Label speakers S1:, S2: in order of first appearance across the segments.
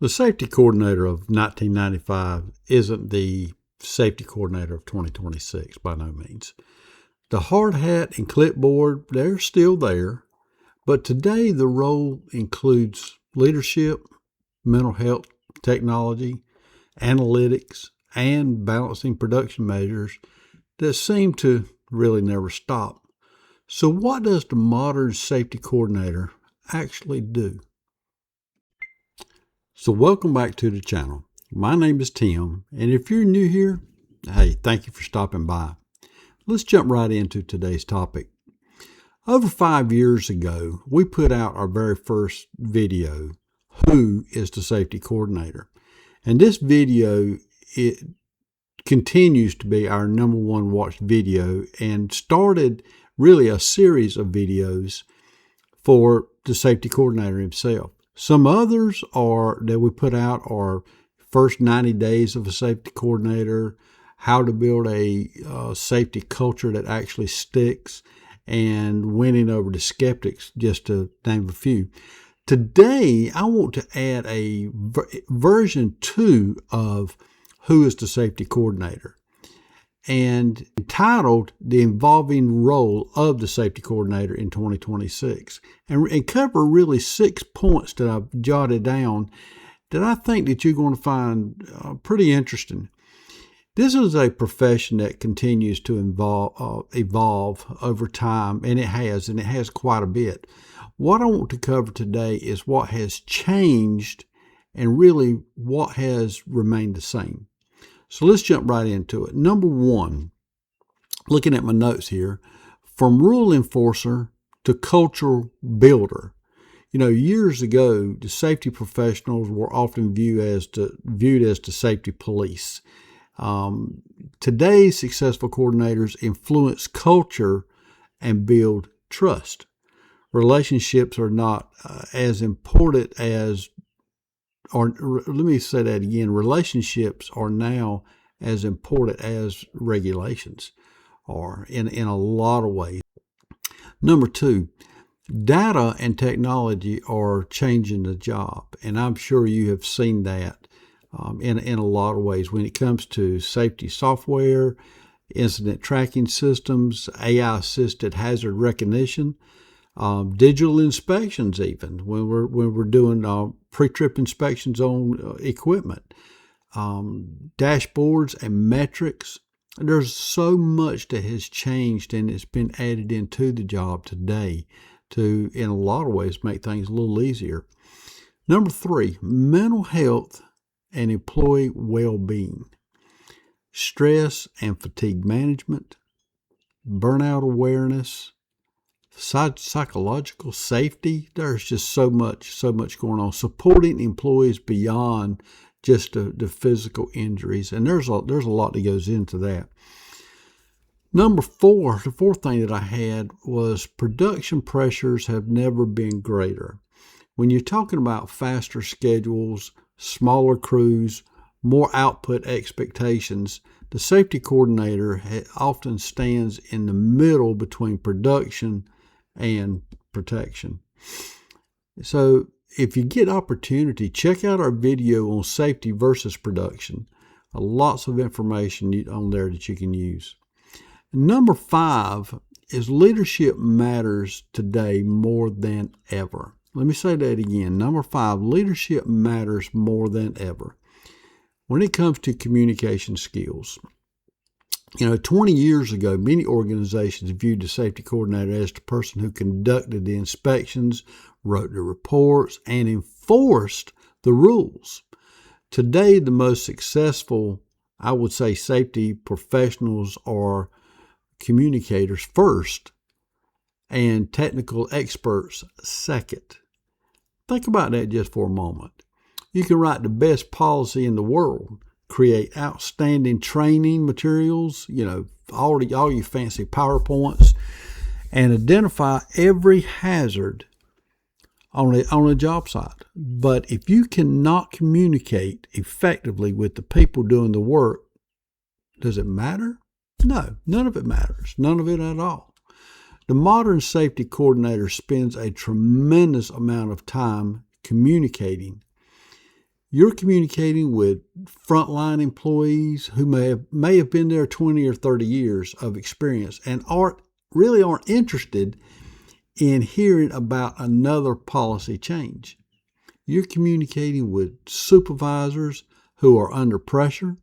S1: The safety coordinator of 1995 isn't the safety coordinator of 2026 by no means. The hard hat and clipboard, they're still there, but today the role includes leadership, mental health, technology, analytics, and balancing production measures that seem to really never stop. So what does the modern safety coordinator actually do? So welcome back to the channel. My name is Tim, and if you're new here, hey, thank you for stopping by. Let's jump right into today's topic. Over 5 years ago, we put out our very first video, Who is the Safety Coordinator? And this video, it continues to be our #1 watched video and started really a series of videos for the safety coordinator himself. Some others that we put out are first 90 days of a safety coordinator, how to build a safety culture that actually sticks, and winning over the skeptics, just to name a few. Today, I want to add a version 2 of Who is the Safety Coordinator, and entitled The Evolving Role of the Safety Coordinator in 2026, and cover really 6 points that I've jotted down that I think that you're going to find pretty interesting. This is a profession that continues to evolve over time, and it has quite a bit. What I want to cover today is what has changed and really what has remained the same. So let's jump right into it. Number 1, looking at my notes here, from rule enforcer to cultural builder. You know, years ago, the safety professionals were often viewed as the safety police. Today's successful coordinators influence culture and build trust. Relationships are not as important as, or let me say that again, relationships are now as important as regulations are in a lot of ways. Number 2, data and technology are changing the job, and I'm sure you have seen that in a lot of ways when it comes to safety software, incident tracking systems, AI-assisted hazard recognition, digital inspections, even when we're doing pre-trip inspections on equipment, dashboards and metrics. There's so much that has changed, and it's been added into the job today to, in a lot of ways, make things a little easier. Number 3, mental health and employee well-being, stress and fatigue management, burnout awareness, psychological safety. There's just so much going on. Supporting employees beyond just the physical injuries, and there's a lot that goes into that. Number 4, the fourth thing that I had was production pressures have never been greater. When you're talking about faster schedules, smaller crews, more output expectations, the safety coordinator often stands in the middle between production and protection. So if you get opportunity, check out our video on safety versus production. Lots of information on there that you can use. Number 5 is leadership matters today more than ever. Let me say that again. Number 5, leadership matters more than ever. When it comes to communication skills, 20 years ago, many organizations viewed the safety coordinator as the person who conducted the inspections, wrote the reports, and enforced the rules. Today, the most successful, I would say, safety professionals are communicators first and technical experts second. Think about that just for a moment. You can write the best policy in the world, create outstanding training materials, all your fancy PowerPoints, and identify every hazard on a job site. But if you cannot communicate effectively with the people doing the work, does it matter? No, none of it matters. None of it at all. The modern safety coordinator spends a tremendous amount of time communicating. You're communicating with frontline employees who may have been there 20 or 30 years of experience and aren't interested in hearing about another policy change. You're communicating with supervisors who are under pressure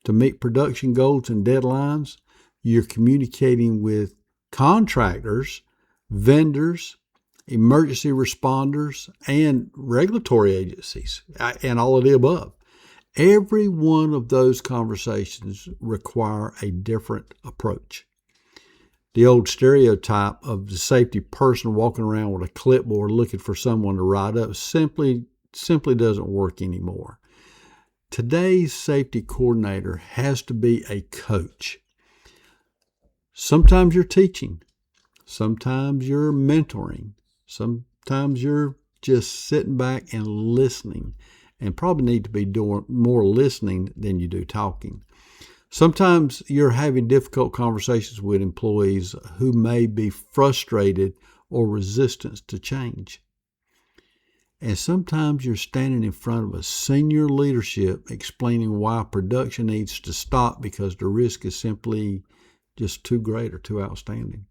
S1: to meet production goals and deadlines. You're communicating with contractors, vendors, emergency responders, and regulatory agencies, and all of the above. Every one of those conversations require a different approach. The old stereotype of the safety person walking around with a clipboard looking for someone to write up simply doesn't work anymore. Today's safety coordinator has to be a coach. Sometimes you're teaching. Sometimes you're mentoring. Sometimes you're just sitting back and listening, and probably need to be doing more listening than you do talking. Sometimes you're having difficult conversations with employees who may be frustrated or resistant to change. And sometimes you're standing in front of a senior leadership explaining why production needs to stop because the risk is simply just too great or too outstanding.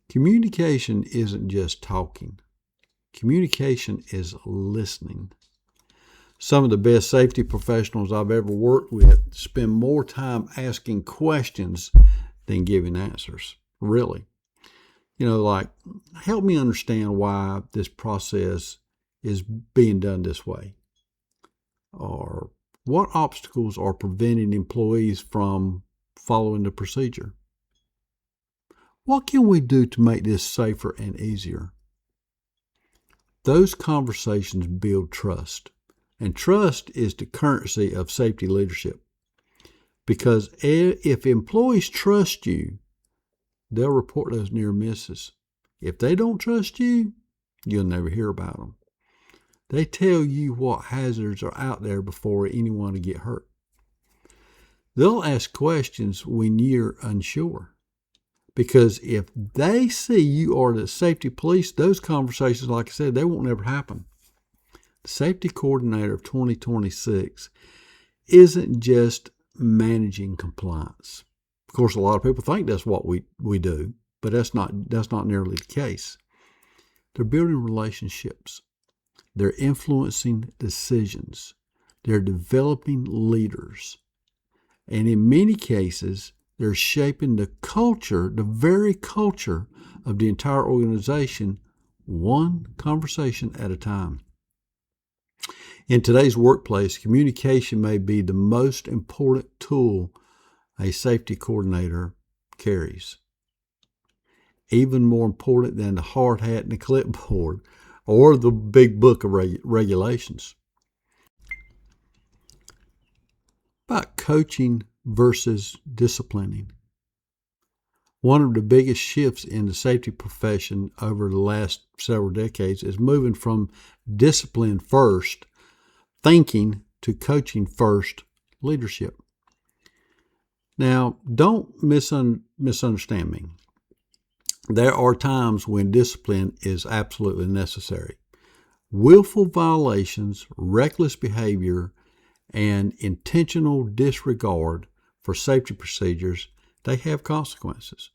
S1: Communication isn't just talking. Communication is listening. Some of the best safety professionals I've ever worked with spend more time asking questions than giving answers, really. Like, help me understand why this process is being done this way. Or what obstacles are preventing employees from following the procedure? What can we do to make this safer and easier? Those conversations build trust. And trust is the currency of safety leadership. Because if employees trust you, they'll report those near misses. If they don't trust you, you'll never hear about them. They tell you what hazards are out there before anyone will get hurt. They'll ask questions when you're unsure. Because if they see you are the safety police, those conversations, like I said, they won't ever happen. The safety coordinator of 2026 isn't just managing compliance. Of course, a lot of people think that's what we do, but that's not nearly the case. They're building relationships. They're influencing decisions. They're developing leaders. And in many cases, they're shaping the culture, the very culture of the entire organization, one conversation at a time. In today's workplace, communication may be the most important tool a safety coordinator carries. Even more important than the hard hat and the clipboard or the big book of regulations. About coaching versus disciplining. One of the biggest shifts in the safety profession over the last several decades is moving from discipline first thinking to coaching first leadership. Now, don't misunderstand me. There are times when discipline is absolutely necessary. Willful violations, reckless behavior, and intentional disregard for safety procedures, they have consequences.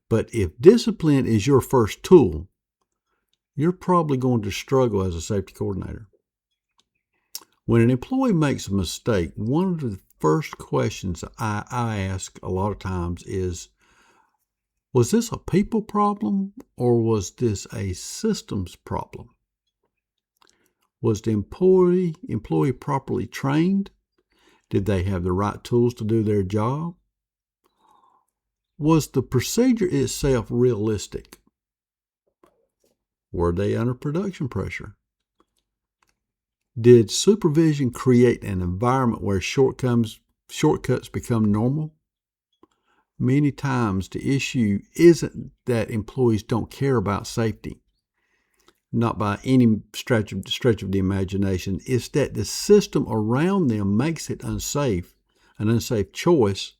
S1: But if discipline is your first tool, you're probably going to struggle as a safety coordinator. When an employee makes a mistake, one of the first questions I ask a lot of times is, was this a people problem or was this a systems problem? Was the employee properly trained? Did they have the right tools to do their job? Was the procedure itself realistic? Were they under production pressure? Did supervision create an environment where shortcuts become normal? Many times the issue isn't that employees don't care about safety, not by any stretch of the imagination. It's that the system around them makes it an unsafe choice,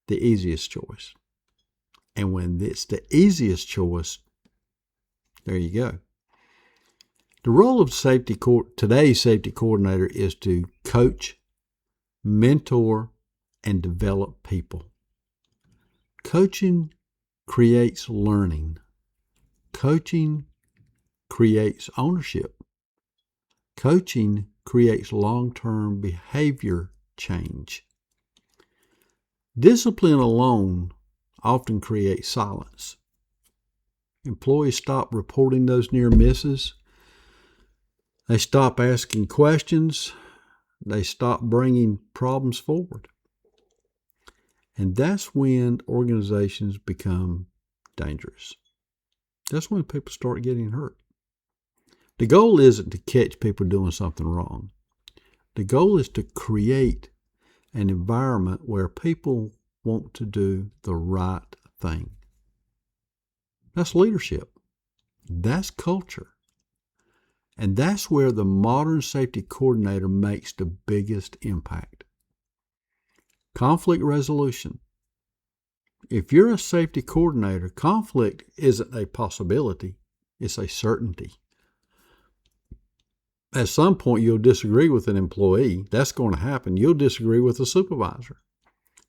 S1: the easiest choice. And when it's the easiest choice, there you go. The role of today's safety coordinator is to coach, mentor, and develop people. Coaching creates learning. Coaching creates ownership. Coaching creates long-term behavior change. Discipline alone often creates silence. Employees stop reporting those near misses. They stop asking questions. They stop bringing problems forward. And that's when organizations become dangerous. That's when people start getting hurt. The goal isn't to catch people doing something wrong. The goal is to create an environment where people want to do the right thing. That's leadership. That's culture. And that's where the modern safety coordinator makes the biggest impact. Conflict resolution. If you're a safety coordinator, conflict isn't a possibility, it's a certainty. At some point, you'll disagree with an employee. That's going to happen. You'll disagree with a supervisor.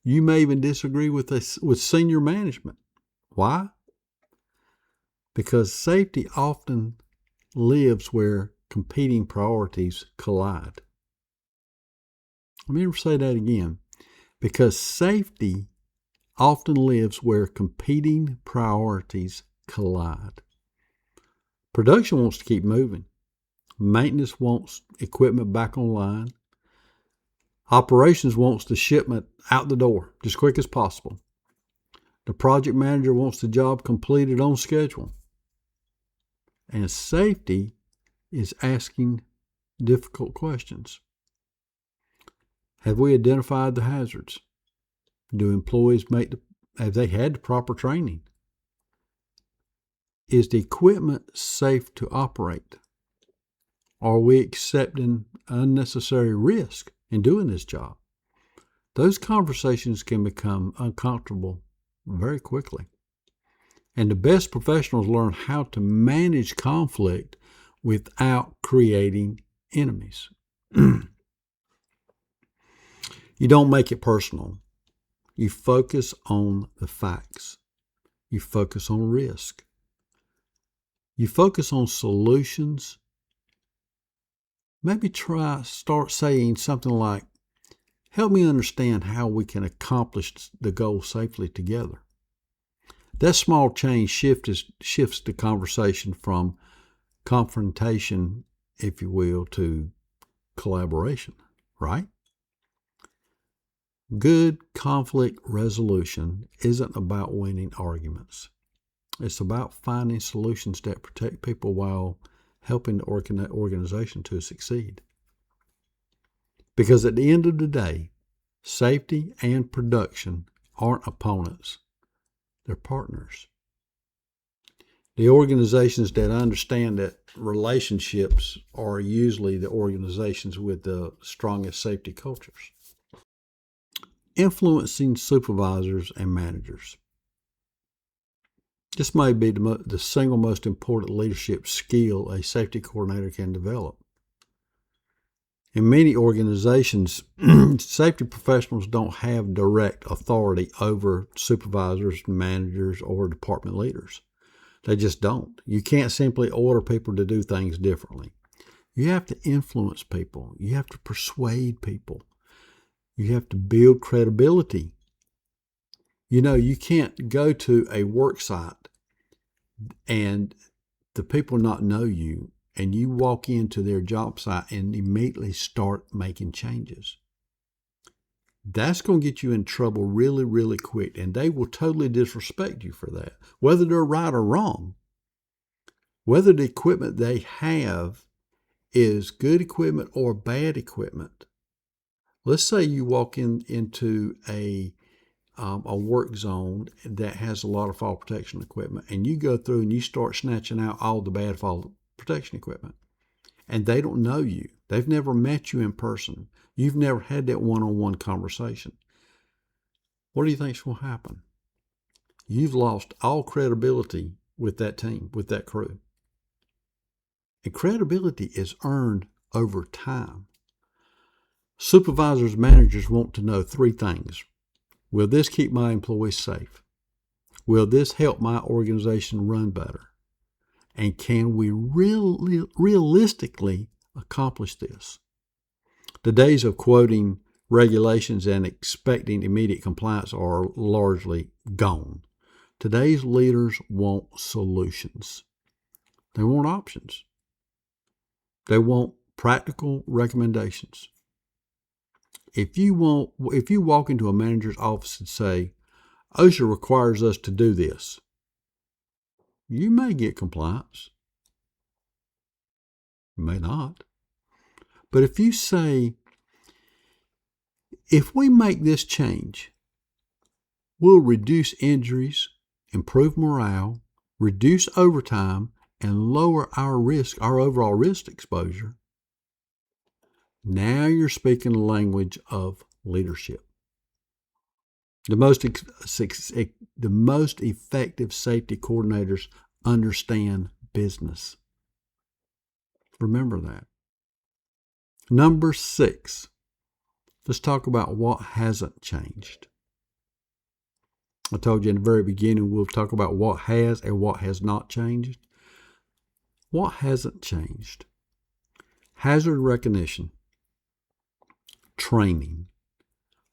S1: You may even disagree with senior management. Why? Because safety often lives where competing priorities collide. Let me say that again. Because safety often lives where competing priorities collide. Production wants to keep moving. Maintenance wants equipment back online. Operations wants the shipment out the door as quick as possible. The project manager wants the job completed on schedule. And safety is asking difficult questions. Have we identified the hazards? Do employees have they had the proper training? Is the equipment safe to operate? Are we accepting unnecessary risk in doing this job? Those conversations can become uncomfortable very quickly. And the best professionals learn how to manage conflict without creating enemies. You don't make it personal. You focus on the facts. You focus on risk. You focus on solutions. Maybe start saying something like, help me understand how we can accomplish the goal safely together. That small change shifts the conversation from confrontation, if you will, to collaboration, right? Good conflict resolution isn't about winning arguments. It's about finding solutions that protect people while helping the organization to succeed. Because at the end of the day, safety and production aren't opponents. They're partners. The organizations that understand that relationships are usually the organizations with the strongest safety cultures. Influencing supervisors and managers. This may be the single most important leadership skill a safety coordinator can develop. In many organizations, safety professionals don't have direct authority over supervisors, managers, or department leaders. They just don't. You can't simply order people to do things differently. You have to influence people. You have to persuade people. You have to build credibility. You can't go to a work site and the people not know you, and you walk into their job site and immediately start making changes. That's going to get you in trouble really, really quick, and they will totally disrespect you for that, whether they're right or wrong. Whether the equipment they have is good equipment or bad equipment. Let's say you walk into a work zone that has a lot of fall protection equipment, and you go through and you start snatching out all the bad fall protection equipment, and they don't know you. They've never met you in person. You've never had that one-on-one conversation. What do you think's going to happen? You've lost all credibility with that team, with that crew. And credibility is earned over time. Supervisors, managers want to know three things. Will this keep my employees safe? Will this help my organization run better? And can we realistically accomplish this? The days of quoting regulations and expecting immediate compliance are largely gone. Today's leaders want solutions. They want options. They want practical recommendations. If you walk into a manager's office and say, OSHA requires us to do this, you may get compliance. You may not. But if you say, if we make this change, we'll reduce injuries, improve morale, reduce overtime, and lower our overall risk exposure, now you're speaking the language of leadership. The most effective safety coordinators understand business. Remember that. Number 6, let's talk about what hasn't changed. I told you in the very beginning we'll talk about what has and what has not changed. What hasn't changed? Hazard recognition, training,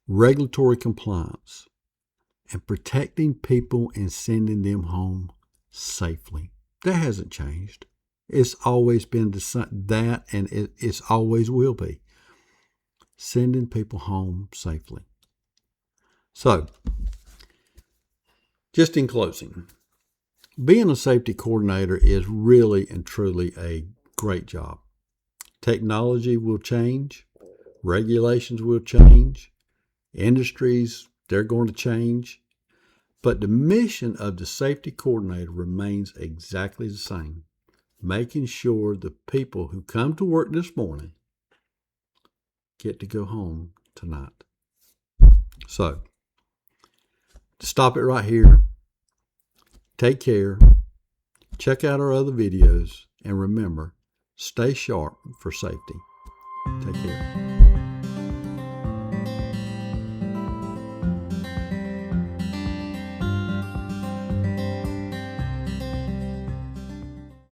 S1: regulatory compliance, and protecting people and sending them home safely. That hasn't changed. It's always been that, and it's always will be. Sending people home safely. So, just in closing, being a safety coordinator is really and truly a great job. Technology will change. Regulations will change. Industries, they're going to change. But the mission of the safety coordinator remains exactly the same. Making sure the people who come to work this morning get to go home tonight. So, to stop it right here, take care, check out our other videos, and remember, stay sharp for safety. Take care.